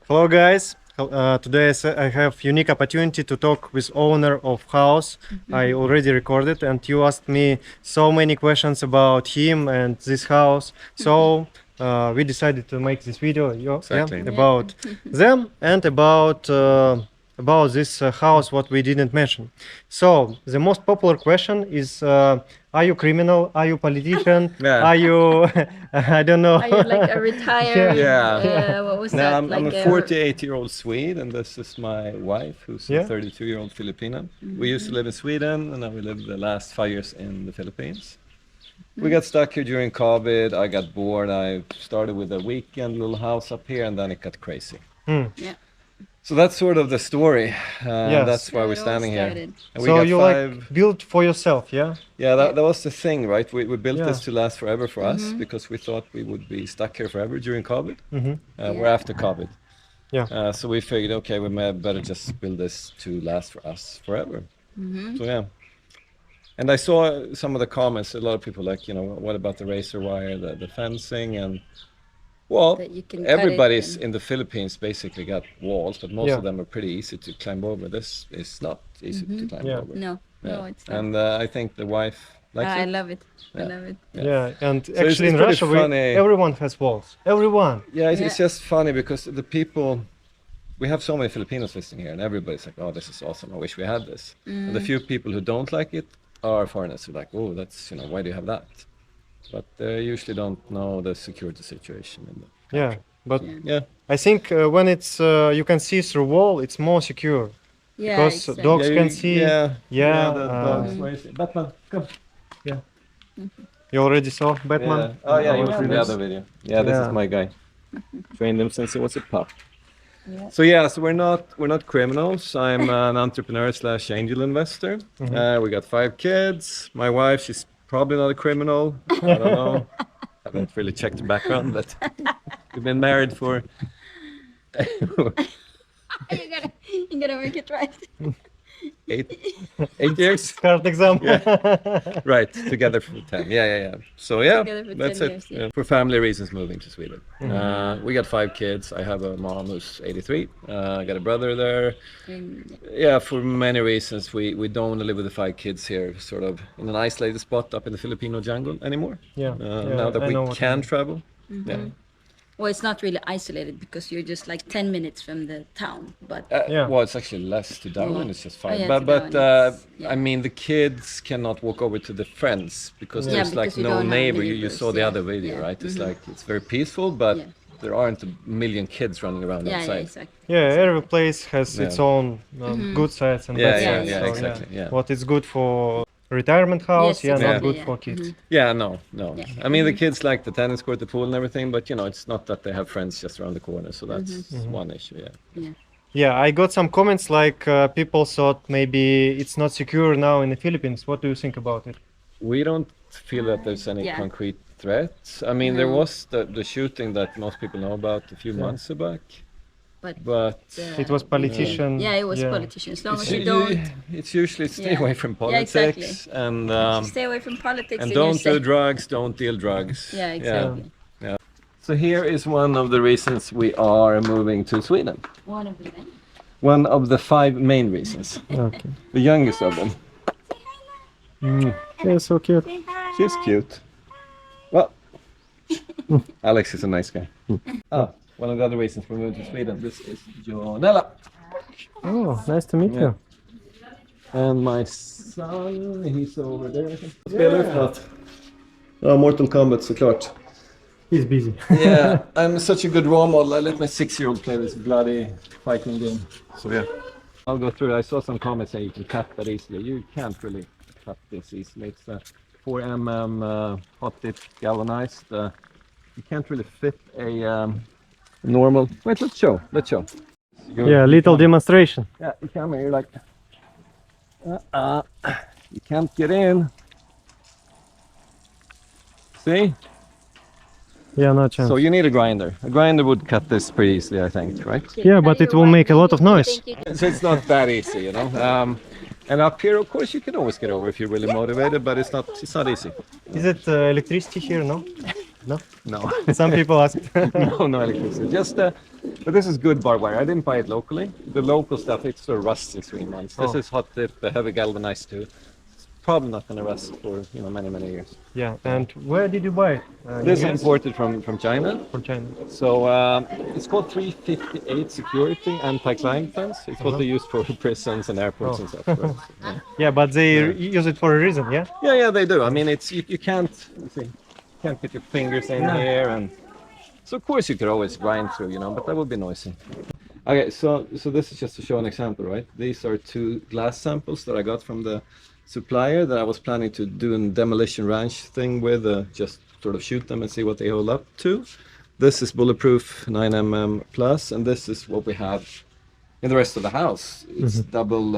Hello guys. Today I have unique opportunity to talk with owner of house. I already recorded and you asked me so many questions about him and this house. So we decided to make this video Exactly. about them and about this house what we didn't mention. So the most popular question is are you criminal? Are you politician? Yeah. Are you I don't know. Are you like a retired? Yeah. What was No, that? I'm like a 48-year-old Swede, and this is my wife, who's Yeah. a 32-year-old Filipina. We used to live in Sweden, and now we live the last 5 years in the Philippines. We got stuck here during COVID. I got bored. I started with a weekend little house up here, and then it got crazy. Hmm. Yeah. So that's sort of the story. Yes. That's why So we're it all standing here. started. And we So got you like build for yourself, yeah? Yeah, that was the thing, right? We built Yeah. this to last forever for us because we thought we would be stuck here forever during COVID. Mm-hmm. We're after COVID. Yeah. So we figured, okay, we may better just build this to last for us forever. So yeah. And I saw some of the comments, a lot of people like, what about the razor wire, the fencing, and well, That you can cut everybody's it in the Philippines basically got walls, but most Yeah. of them are pretty easy to climb over. This is not easy to climb Yeah. over. No, Yeah. no, it's not. And I think the wife likes I it. love it. I Yeah. love it. Yeah, and it's actually in pretty Russia, funny. everyone has walls. Everyone. Yeah, it's Yeah. just funny because the people, we have so many Filipinos listening here, and everybody's like, "Oh, this is awesome! I wish we had this." And the few people who don't like it are foreigners who are like, "Oh, that's why do you have that?" But they usually don't know the security situation in the Yeah, country. but Yeah, I think when it's you can see through wall, it's more secure Yeah, because exactly. dogs yeah, can see. yeah. The uh, dogs. Where is it? Batman, come. You already saw Batman. Yeah. Oh yeah, in you our was in the videos? other video. Yeah, this Yeah. is my guy. Trained him since he was a pup. Yeah. So yeah, so we're not criminals. I'm an entrepreneur slash angel investor. We got 5 kids. My wife, she's probably not a criminal. I don't know. I haven't really checked the background, but we've been married for. You gotta make it right. eight years. Card exam. Right, together for 10. Yeah. So yeah, Together for that's 10 it. years, yeah. Yeah. For family reasons, moving to Sweden. We got 5 kids. I have a mom who's 83. I got a brother there. And, Yeah, for many reasons, we don't want to live with the 5 kids here, sort of in an isolated spot up in the Filipino jungle anymore. Yeah. Now that I we know what you can mean. travel. Yeah. well, it's not really isolated because you're just like 10 minutes from the town, but Yeah. Well, it's actually less to Dauin. It's just 5. yeah, but to but Dauin it's- yeah. I mean, the kids cannot walk over to the friends because Yeah, there's because like you no don't have neighbor. You neighbors, saw the yeah, other video, yeah, right? It's like it's very peaceful, but Yeah. there aren't a million kids running around yeah, outside. exactly. Yeah, every place has Yeah. its own good sides and Yeah, bad yeah, sides. yeah, So, exactly, yeah. What is good for retirement house, Yes, not exactly, good yeah. for kids. Yeah, no. Yeah. I mean, the kids like the tennis court, the pool, and everything, but it's not that they have friends just around the corner. So that's one issue. Yeah. Yeah. Yeah, I got some comments like people thought maybe it's not secure now in the Philippines. What do you think about it? We don't feel that there's any Yeah. concrete threats. I mean, there No. was the shooting that most people know about a few months back, But but It was politician. yeah, it was yeah. politicians. As long as it's, you don't it's usually stay Yeah. away from Yeah, politics exactly. and stay away from politics and you're don't do safe. drugs, don't deal drugs. Yeah, exactly. So here is one of the reasons we are moving to Sweden. One of the many. One of the 5 main reasons. Okay. The youngest of them. Yeah, so cute. She's cute. Well, Alex is a nice guy. One of the other reasons we're moving to Sweden. This is Jonella. Oh, nice to meet Yeah. you. And my son, he's over there. Spelar if not. Ja, Mortal Kombat såklart. He's busy. Yeah, I'm such a good role model. I let my 6-year-old play this bloody fighting game. So yeah. I'll go through. I saw some comments saying you can cut that easily. You can't really cut this easily. It's 4mm hot dip galvanized. You can't really fit a normal. Wait, let's show. Yeah, little demonstration. Yeah, you come here, you're like, you can't get in. See? Yeah, no chance. So you need a grinder. A grinder would cut this pretty easily, I think, right? Yeah, but it will make a lot of noise. So it's not that easy, And up here, of course, you can always get over if you're really motivated, but it's not easy. Is it electricity here? No. No. No. Some people ask. No electricity. Just, but this is good barbed wire. I didn't buy it locally. The local stuff, it's sort of rusts in 3 months. This Oh. is hot dip, heavy galvanized too. It's probably not going to rust for many years. Yeah. And where did you buy it? This is US? imported from China. From China. So it's called 358 security anti-climb fence. It's what they use for prisons and airports and stuff. Right? Yeah. Yeah, but they use it for a reason. Yeah. Yeah, they do. I mean, it's you can't get your fingers in here, and so of course you could always grind through, but that would be noisy. Okay, so this is just to show an example, right? These are 2 glass samples that I got from the supplier that I was planning to do a demolition ranch thing with, just sort of shoot them and see what they hold up to. This is bulletproof 9mm plus, and this is what we have in the rest of the house. It's double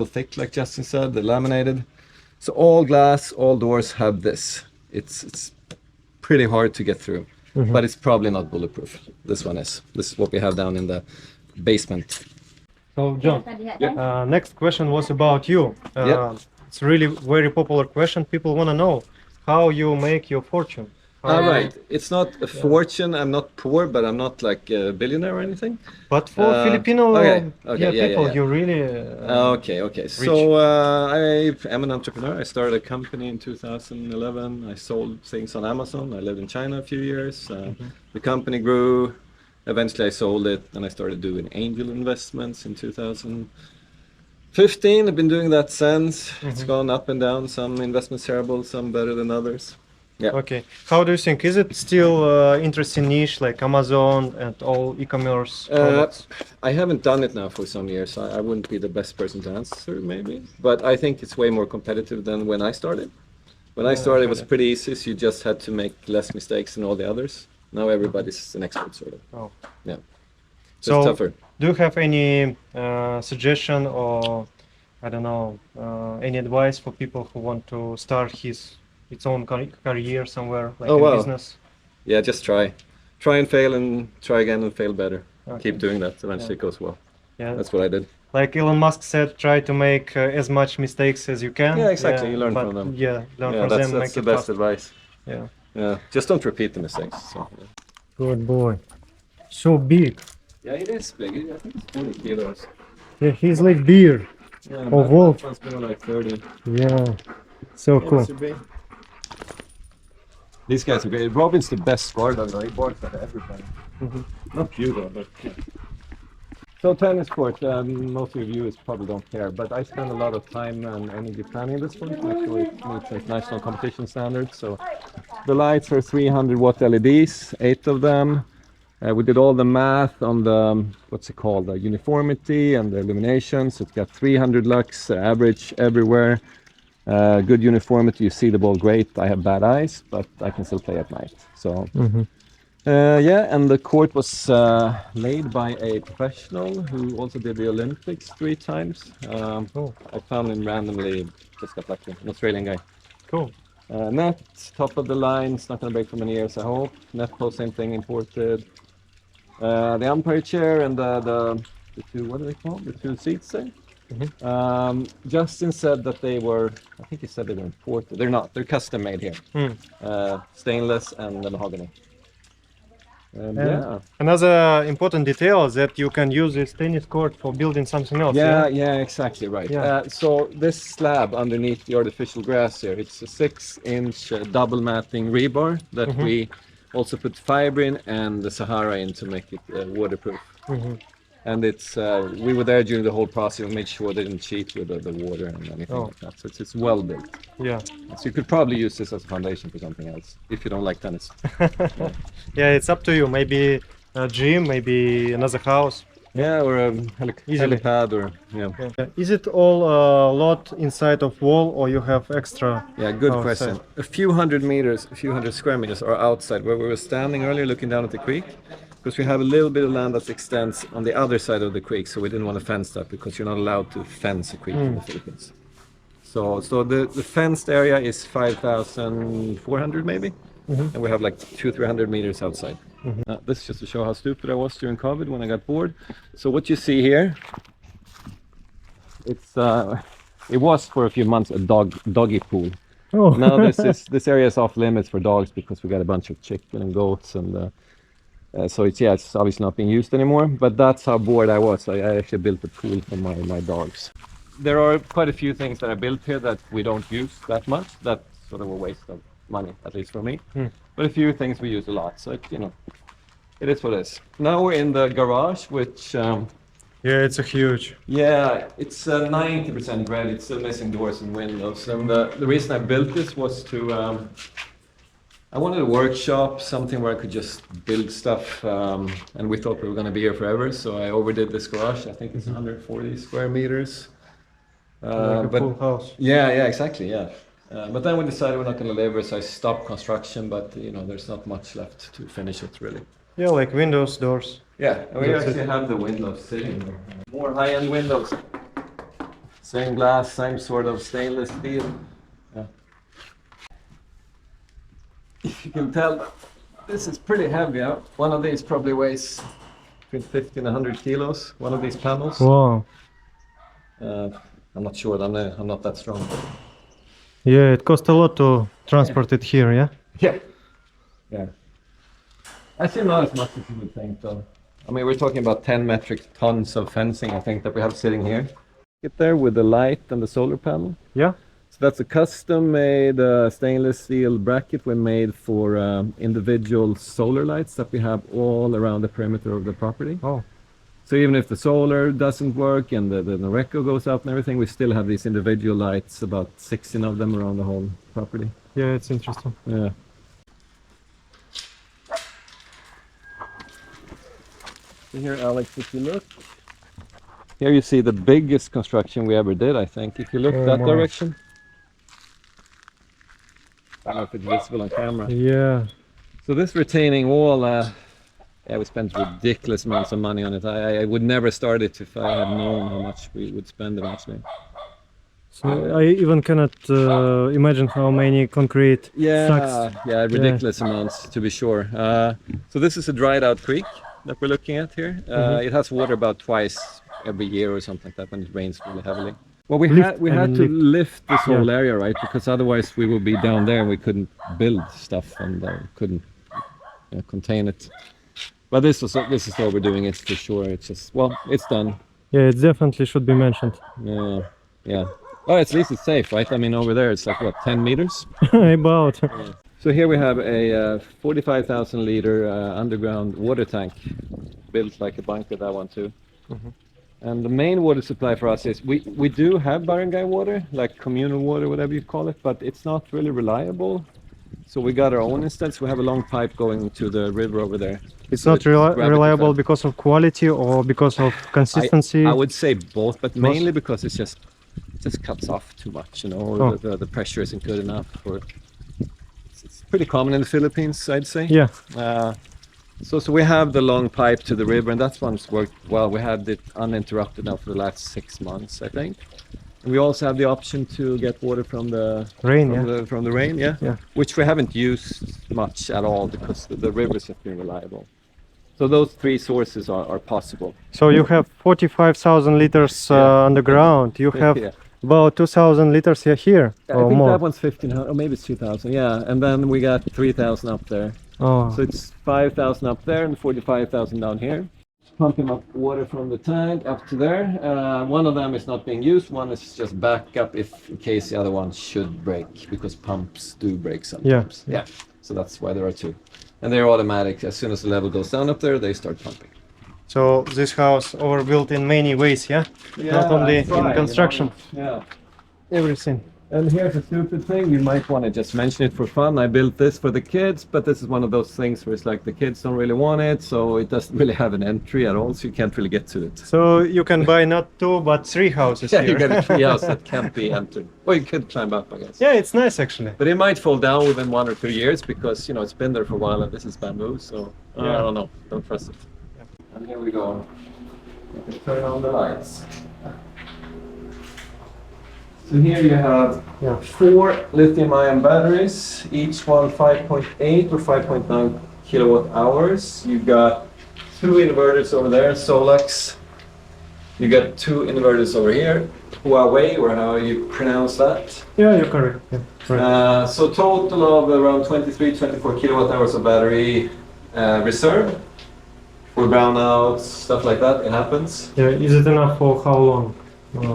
thick, like Justin said, they're laminated. So all glass, all doors have this. It's pretty hard to get through, but it's probably not bulletproof. This one is. This is what we have down in the basement. So John, next question was about you. It's really very popular question. People want to know how you make your fortune. All right. It's not a fortune. I'm not poor, but I'm not like a billionaire or anything. But for Filipino people, yeah. you really Okay. So I am an entrepreneur. I started a company in 2011. I sold things on Amazon. I lived in China a few years. The company grew. Eventually I sold it, and I started doing angel investments in 2015. I've been doing that since. It's gone up and down. Some investments terrible, some better than others. Yeah. Okay. How do you think? Is it still interesting niche like Amazon and all e-commerce products? I haven't done it now for some years. So I wouldn't be the best person to answer, maybe. But I think it's way more competitive than when I started. When I started, it was pretty easy. So you just had to make less mistakes than all the others. Now everybody's an expert, sort of. Oh. Yeah. So it's tougher. Do you have any suggestion or I don't know any advice for people who want to start its own career somewhere like in business? Yeah, just try and fail and try again and fail better. Keep doing that. Eventually it goes well. Yeah, that's what I did. Like Elon Musk said, try to make as much mistakes as you can. Yeah, exactly. You learn from them. Yeah, learn from that's, them. That's the best advice. Yeah. Yeah, just don't repeat the mistakes. So, yeah. Good boy. So big. Yeah, it is big. I think it's 40 kilos. Yeah, he's like beer. Yeah, or wolf. One's more like 30. Yeah. So cool. These guys are great. Robin's the best scorer though. He barks at everybody. Not you though, but yeah. So tennis court, most of your viewers probably don't care, but I spend a lot of time and energy planning this one. Make sure it meets international competition standards. So the lights are 300 watt LEDs, 8 of them. We did all the math on the, what's it called, the uniformity and the illumination. So it's got 300 lux average everywhere. Good uniformity, you see the ball great. I have bad eyes, but I can still play at night. So yeah, and the court was laid by a professional who also did the Olympics 3 times. I found him randomly, just got lucky, an Australian guy. Cool. Net, top of the line, it's not going to break for many years, I hope. Net post, same thing, imported. The umpire chair and the 2, what are they called? The 2 seats there. Justin said that they were, I think he said they were imported. They're not, they're custom made here. Stainless and the mahogany. Yeah. Another important detail is that you can use this tennis court for building something else. Yeah, exactly right. Yeah. So this slab underneath the artificial grass here, it's a 6-inch double matting rebar that we also put fiber in and the Sahara in to make it waterproof. And it's we were there during the whole process and made sure they didn't cheat with the water and anything like that. So it's well built. Yeah. So you could probably use this as a foundation for something else if you don't like tennis. Yeah, it's up to you. Maybe a gym, maybe another house. Yeah, or a helipad, or Is it all lot inside of wall, or you have extra? Yeah, good outside? question. A few hundred square meters are outside where we were standing earlier, looking down at the creek. Because we have a little bit of land that extends on the other side of the creek, so we didn't want to fence that because you're not allowed to fence a creek in the Philippines. So the fenced area is 5,400 maybe, and we have like 200-300 meters outside. This is just to show how stupid I was during COVID when I got bored. So what you see here, it was for a few months a doggy pool. Oh. Now this area is off limits for dogs because we got a bunch of chicken and goats, and so it's obviously not being used anymore. But that's how bored I was. I actually built a pool for my dogs. There are quite a few things that I built here that we don't use that much. That's sort of a waste of money, at least for me. But a few things we use a lot. So it is what it is. Now we're in the garage, which Yeah, it's a huge. yeah, it's 90% ready. It's still missing doors and windows. And the reason I built this was to I wanted a workshop, something where I could just build stuff, and we thought we were going to be here forever. So I overdid this garage. I think it's 140 square meters. Like a but full house. yeah, exactly, yeah. But then we decided we're not going to live here, so I stopped construction. But there's not much left to finish it, really. Yeah, like windows, doors. Yeah, and we That's actually it. have the windows sitting there. More high-end windows. Same glass, same sort of stainless steel. Yeah. If you can tell, this is pretty heavy. Huh? One of these probably weighs between 50 and 100 kilos. One of these panels. Wow. I'm not sure. I'm not that strong. Yeah, it costs a lot to transport it here, yeah? Yeah. Yeah. Actually, not as much as you would think, though. I mean, we're talking about 10 metric tons of fencing, I think, that we have sitting here. Get there with the light and the solar panel. Yeah? So that's a custom-made stainless steel bracket we made for individual solar lights that we have all around the perimeter of the property. Oh. So even if the solar doesn't work and the Noreco goes out and everything, we still have these individual lights, about 16 of them around the whole property. Yeah, it's interesting. Yeah. So here, Alex, if you look, here you see the biggest construction we ever did, I think. If you look that my. direction. I don't know if it's visible on camera. Yeah. So this retaining wall, we spent ridiculous amounts of money on it. I would never start it if I had known how much we would spend eventually. So I even cannot imagine how many concrete sacks. Yeah, ridiculous amounts, to be sure. So this is a dried out creek that we're looking at here. It has water about twice every year or something like that when it rains really heavily. Well, we had to lift this whole area, right? Because otherwise we would be down there and we couldn't build stuff and couldn't contain it. But this is what we're doing. It's for sure. It's just it's done. Yeah, it definitely should be mentioned. Yeah. Well, at least it's safe, right? I mean, over there it's like what, 10 meters? About. So here we have a 45,000 liter underground water tank built like a bunker, that one too. And the main water supply for us is we do have barangay water, like communal water, whatever you call it, but it's not really reliable. So we got our own instead. We have a long pipe going to the river over there. It's not reliable because of quality or because of consistency? I would say both, but mainly because it just cuts off too much, the pressure isn't good enough. It's pretty common in the Philippines, I'd say. Yeah. So we have the long pipe to the river, and that's one's worked well. We had it uninterrupted now for the last 6 months, I think. And we also have the option to get water from the rain, from the rain, which we haven't used much at all because the rivers have been reliable. So those three sources are possible. So you have 45,000 liters underground. You have about 2,000 liters here, or I think more. That one's 1,500, or maybe it's 2,000. Yeah, and then we got 3,000 up there. Oh. So it's 5,000 up there and 45,000 down here. Pumping up water from the tank up to there. One of them is not being used. One is just backup if in case the other one should break, because pumps do break sometimes. Yeah. So that's why there are two. And they're automatic. As soon as the level goes down up there, they start pumping. So this house overbuilt in many ways, not only in construction. Everything. And here's a stupid thing, you might want to just mention it for fun. I built this for the kids, but this is one of those things where it's like the kids don't really want it, so it doesn't really have an entry at all, so you can't really get to it. So you can buy not 2 but 3 houses here. You get a tree house that can't be entered. Or you could climb up, I guess. Yeah, it's nice actually. But it might fall down within 1 or 2 years because, it's been there for a while and this is bamboo, so I don't know, don't trust it. And here we go. You can turn on the lights. So here you have 4 lithium-ion batteries, each one 5.8 or 5.9 kilowatt hours. You've got 2 inverters over there, Solex You got two inverters over here, Huawei, or how you pronounce that. Yeah, you're correct. Yeah, right. So total of around 23, 24 kilowatt hours of battery reserve for brownouts, stuff like that. It happens. Yeah, is it enough for how long?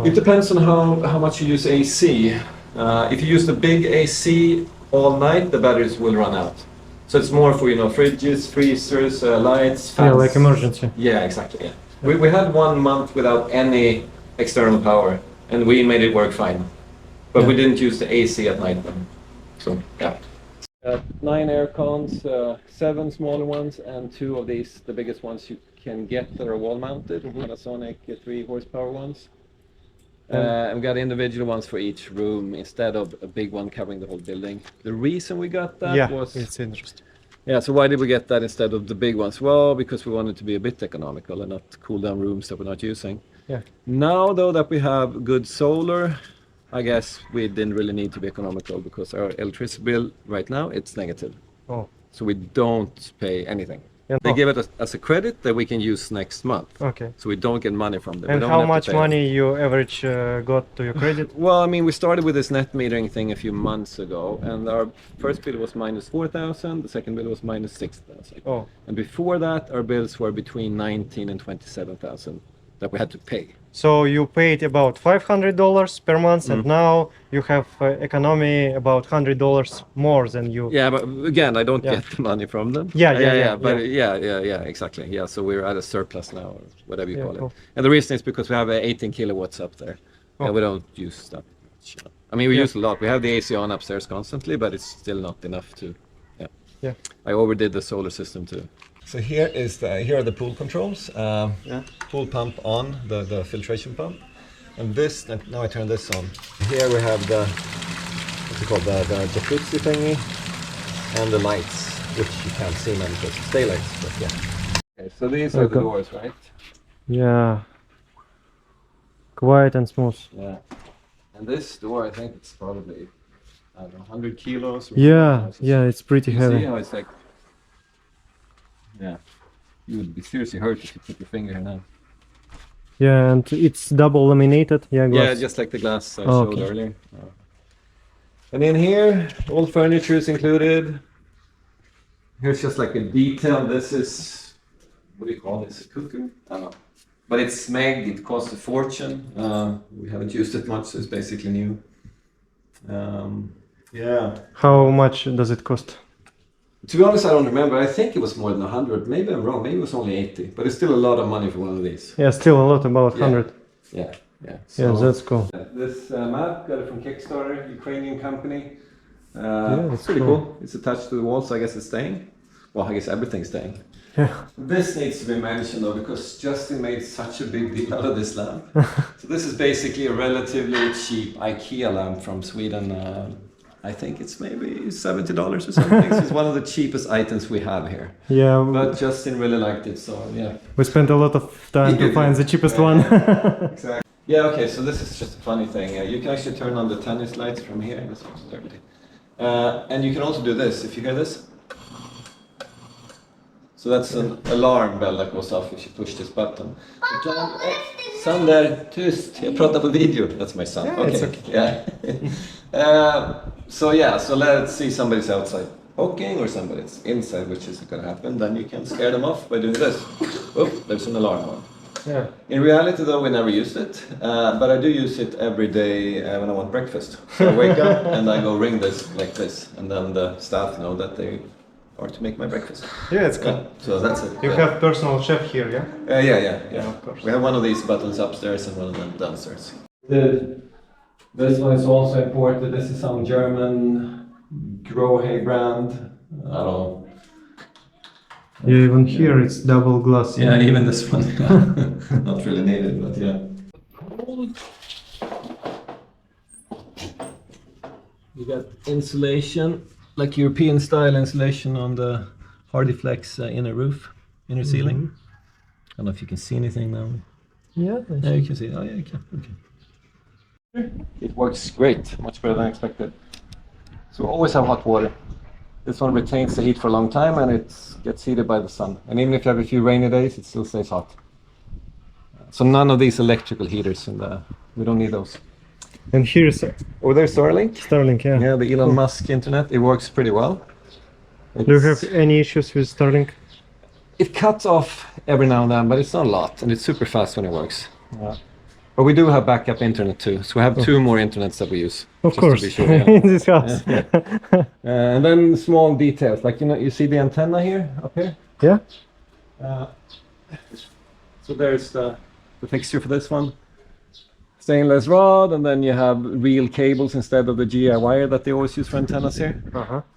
It depends on how much you use AC. If you use the big AC all night, the batteries will run out. So it's more for, you know, fridges, freezers, lights, fans. Yeah, like emergency. Yeah, exactly. Yeah. We had 1 month without any external power, and we made it work fine. But we didn't use the AC at night then. So yeah. 9 air cons, 7 smaller ones, and 2 of these, the biggest ones you can get that are wall mounted, Panasonic 3 horsepower ones. And we got individual ones for each room instead of a big one covering the whole building. The reason we got that was... it's interesting. Yeah, so why did we get that instead of the big ones? Well, because we wanted to be a bit economical and not cool down rooms that we're not using. Yeah. Now, though, that we have good solar, I guess we didn't really need to be economical because our electricity bill right now, it's negative. Oh. So we don't pay anything. Yeah. They give it as a credit that we can use next month. Okay. So we don't get money from them. And how much money you average got to your credit? Well, I mean, we started with this net metering thing a few months ago, and our first bill was minus 4,000, the second bill was minus 6,000. Oh. And before that, our bills were between 19 and 27,000 that we had to pay. So you paid about $500 per month, and now you have economy about $100 more than you. Yeah, but again, I don't get the money from them. But exactly. Yeah, so we're at a surplus now, or whatever you call it. And the reason is because we have 18 kilowatts up there, and we don't use that much. I mean, we use a lot. We have the AC on upstairs constantly, but it's still not enough to. Yeah. I overdid the solar system too. So here are the pool controls. Pool pump on, the filtration pump. And this, now I turn this on. Here we have what's it called, the jacuzzi thingy. And the lights, which you can't see now because it's daylight, but yeah. Okay, so these are the doors, right? Yeah. Quiet and smooth. Yeah. And this door, I think it's probably, I don't know, 100 kilos. Yeah, it's pretty heavy. See how it's like, yeah, you would be seriously hurt if you put your finger here now. Yeah, and it's double laminated. Yeah, glass. Yeah, just like the glass I showed earlier. And in here, all furniture is included. Here's just like a detail. This is, what do you call this? A cooker? I don't know. But it's Meg, it costs a fortune. We haven't used it much, so it's basically new. Yeah. How much does it cost? To be honest, I don't remember. I think it was more than 100. Maybe I'm wrong. Maybe it was only 80. But it's still a lot of money for one of these. Yeah, still a lot, about 100. Yeah. So, yeah, that's cool. This map, got it from Kickstarter, Ukrainian company. It's pretty cool. It's attached to the wall, so I guess it's staying. Well, I guess everything's staying. Yeah. This needs to be mentioned though, because Justin made such a big deal out of this lamp. So this is basically a relatively cheap IKEA lamp from Sweden. I think it's maybe $70 or something. So it's one of the cheapest items we have here. Yeah. But Justin really liked it, so yeah. We spent a lot of time to find the cheapest one. Exactly. Yeah, okay, so this is just a funny thing. You can actually turn on the tennis lights from here. This one's dirty. And you can also do this, if you hear this. So that's an alarm bell that goes off if you push this button. Son där, tyst, jag pratar på video. That's my son. Yeah, okay. it's okay. Yeah. So let's see somebody's outside poking or somebody's inside, which isn't going to happen. Then you can scare them off by doing this. Oh, there's an alarm on. Yeah. In reality, though, we never used it, but I do use it every day when I want breakfast. So I wake up and I go ring this like this, and then the staff know that they are to make my breakfast. Yeah, it's cool. So that's it. You have personal chef here, yeah? Yeah. Of course. We have one of these buttons upstairs and one of them downstairs. This one is also imported. This is some German Grohe brand. I don't know. Yeah, even here it's double glass. Yeah, even this one. Not really needed, but yeah. You got insulation, like European style insulation on the HardyFlex inner ceiling. I don't know if you can see anything now. Yeah, You can see it. Oh yeah, you can. Okay. It works great, much better than expected. So we always have hot water. This one retains the heat for a long time and it gets heated by the sun. And even if you have a few rainy days, it still stays hot. So none of these electrical heaters, and we don't need those. And here's Oh, there's Starlink. Starlink, yeah. Yeah, the Elon Musk internet. It works pretty well. Do you have any issues with Starlink? It cuts off every now and then, but it's not a lot, and it's super fast when it works. But we do have backup internet too, so we have 2 more internets that we use. Of just course, to be sure, yeah. in this house. And then small details, like you see the antenna here, up here. Yeah. So there's the fixture for this one. Stainless rod, and then you have real cables instead of the GI wire that they always use for antennas here.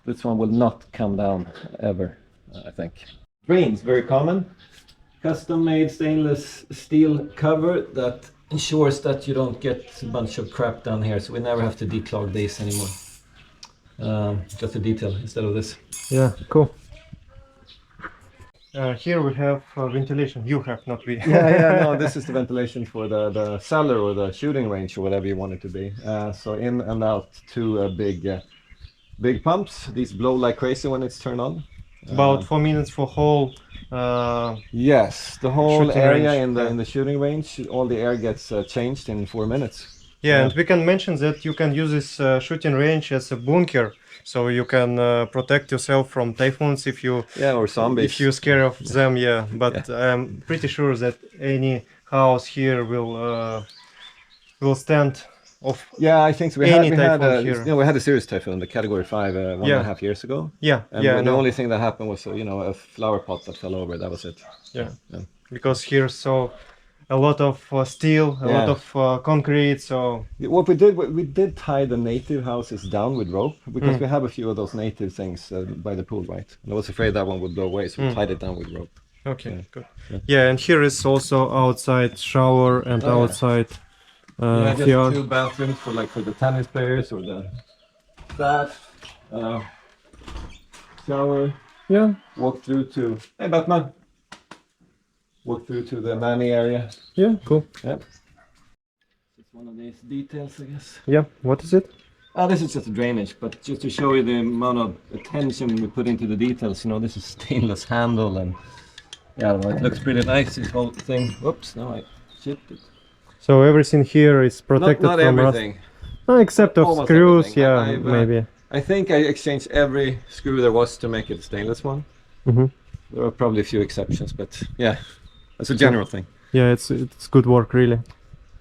This one will not come down ever, I think. Drains, very common. Custom-made stainless steel cover that ensures that you don't get a bunch of crap down here, so we never have to declog these anymore. Just a detail instead of this. Yeah, cool. Here we have ventilation. You have, not we. No, this is the ventilation for the cellar or the shooting range or whatever you want it to be. So in and out 2 big pumps. These blow like crazy when it's turned on. About 4 minutes for whole. Yes, the whole shooting area range, in the shooting range, all the air gets changed in 4 minutes. Yeah, and we can mention that you can use this shooting range as a bunker, so you can protect yourself from typhoons if you or zombies. if you're scared of them. Yeah, but I'm pretty sure that any house here will stand off. Yeah, I think so. We Any had typhoon here. we had a serious typhoon, the category 5, 1.5 years ago. Yeah, And yeah, the no. only thing that happened was a flower pot that fell over. That was it. Yeah, because here so a lot of steel, a lot of concrete. So What we did tie the native houses down with rope because we have a few of those native things by the pool, right? And I was afraid that one would blow away, so we tied it down with rope. okay, good. Yeah, and here is also outside shower and outside Just fjord. 2 bathrooms for the tennis players or the staff. Shower. Yeah. Walk through to Batman. Walk through to the nanny area. Yeah, cool. Yeah. It's one of these details, I guess. Yeah, what is it? This is just a drainage, but just to show you the amount of attention we put into the details, this is stainless handle and it looks pretty nice, this whole thing. Whoops, no, I chipped it. So everything here is protected Not from rust? everything. Except of Almost screws, everything. yeah, I've, maybe. I think I exchanged every screw there was to make it a stainless one. Mhm. There are probably a few exceptions, but yeah, that's a general thing. Yeah, it's good work, really.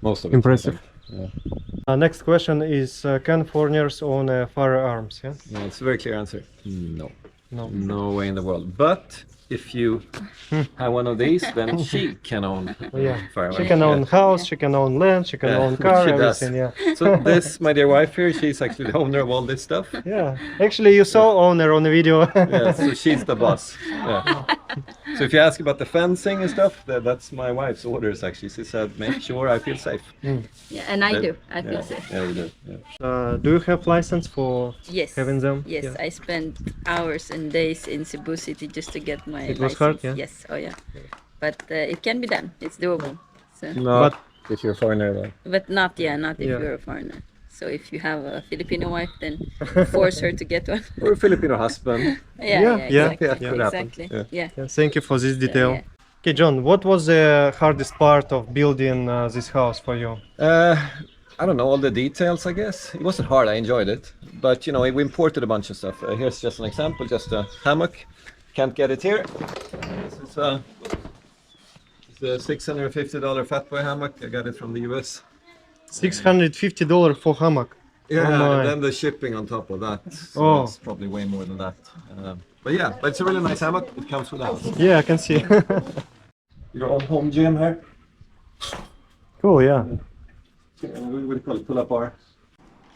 Most of it. Impressive. Yeah. Next question is: can foreigners own firearms? Yeah. Yeah, it's a very clear answer. No. No. No way in the world. But if you have one of these, then she can own Yeah. firearms. She can own house, she can own land, she can own which car, she does. everything. Yeah. So this, my dear wife here, she's actually the owner of all this stuff. Yeah. Actually, you saw owner on the video. Yeah, so she's the boss. Yeah. So if you ask about the fencing and stuff, that's my wife's orders actually. She said, make sure I feel safe. Yeah, and I do. I feel safe. Yeah, you do. Yeah. Do you have license for Yes. having them? Yes, Yeah. I spent hours and days in Cebu City just to get my It was license. hard, yeah? Yes, oh yeah. But it can be done. It's doable. So, Not But- if you're a foreigner though. but not if Yeah. you're a foreigner. So if you have a Filipino wife, then force her to get one. Or a Filipino husband. Yeah, Yeah, exactly. yeah, could happen. Exactly. Yeah. Yeah. Yeah, thank you for this detail. yeah. Okay, John, what was the hardest part of building this house for you? I don't know, all the details, I guess. It wasn't hard, I enjoyed it. But, we imported a bunch of stuff. Here's just an example, just a hammock. Can't get it here. This is it's a $650 Fat Boy hammock. I got it from the US. $650 for hammock. Yeah, Oh my. and then the shipping on top of that. So Oh. it's probably way more than that. But it's a really nice hammock. It comes with a house. Yeah, I can see. Your own home gym here. Cool, yeah. What do you call it? Pull-up bar.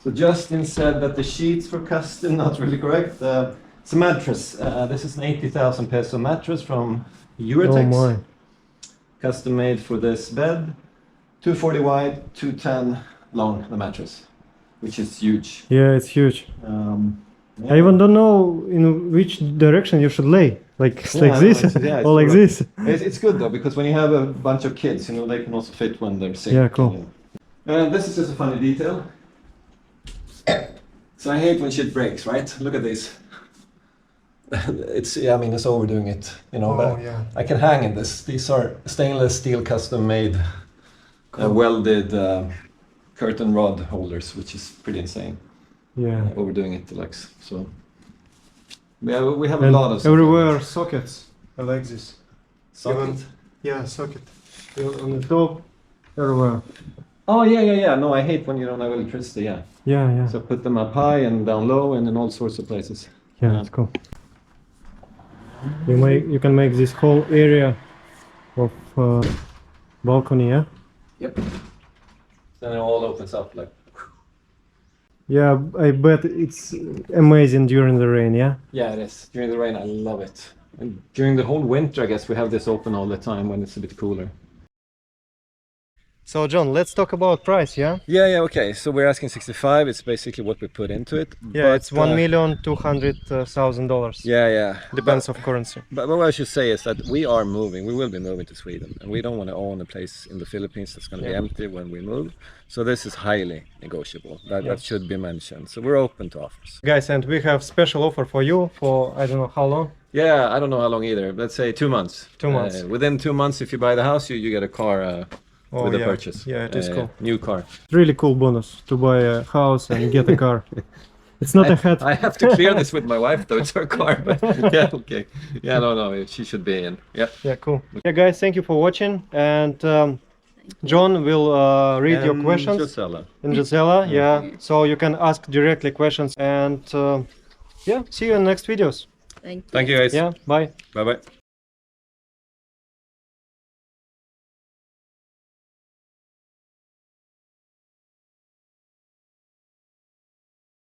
So Justin said that the sheets for custom, not really correct. It's a mattress. This is an 80,000 peso mattress from Eurotex. Oh my. Custom made for this bed. 240 wide, 210 long, the mattress, which is huge. Yeah, it's huge. Yeah. I even don't know in which direction you should lay. Like Yeah, like I know, this it's or like correct. this. It's good though, because when you have a bunch of kids, they can also fit when they're sick. Yeah, cool. This is just a funny detail. So I hate when shit breaks, right? Look at this. It's overdoing it, but yeah. I can hang in this. These are stainless steel custom made welded curtain rod holders, which is pretty insane. Yeah. Overdoing it deluxe. So yeah, we have a And lot of stuff like everywhere that. sockets. I like this. Socket. Yeah, socket. On the top, everywhere. Oh yeah. No, I hate when you don't have electricity. Yeah. Yeah. So put them up high and down low and in all sorts of places. Yeah, that's cool. You can make this whole area of balcony, yeah? Yep. Then it all opens up like. Yeah, I bet it's amazing during the rain, yeah? Yeah, it is. During the rain, I love it. And during the whole winter, I guess we have this open all the time when it's a bit cooler. So John, let's talk about price, yeah? Yeah, okay. So we're asking 65. It's basically what we put into it. Yeah, but, it's $1,200,000. Yeah. Depends of currency. But what I should say is that we are moving. We will be moving to Sweden, and we don't want to own a place in the Philippines that's going to be empty when we move. So this is highly negotiable. That should be mentioned. So we're open to offers. Guys, and we have special offer for you for I don't know how long. Yeah, I don't know how long either. Let's say 2 months. 2 months. Within 2 months, if you buy the house, you get a car with a purchase. Yeah, it is cool. New car. Really cool bonus to buy a house and get a car. It's not a hat. I have to clear this with my wife, though. It's her car. But yeah, okay. Yeah, no, she should be in. Yeah. Yeah, cool. Yeah, guys, thank you for watching. And John will read your questions. Gisela. And Gisela, yeah. So you can ask directly questions. And yeah, see you in next videos. Thank you. Thank you, guys. Yeah, bye. Bye-bye.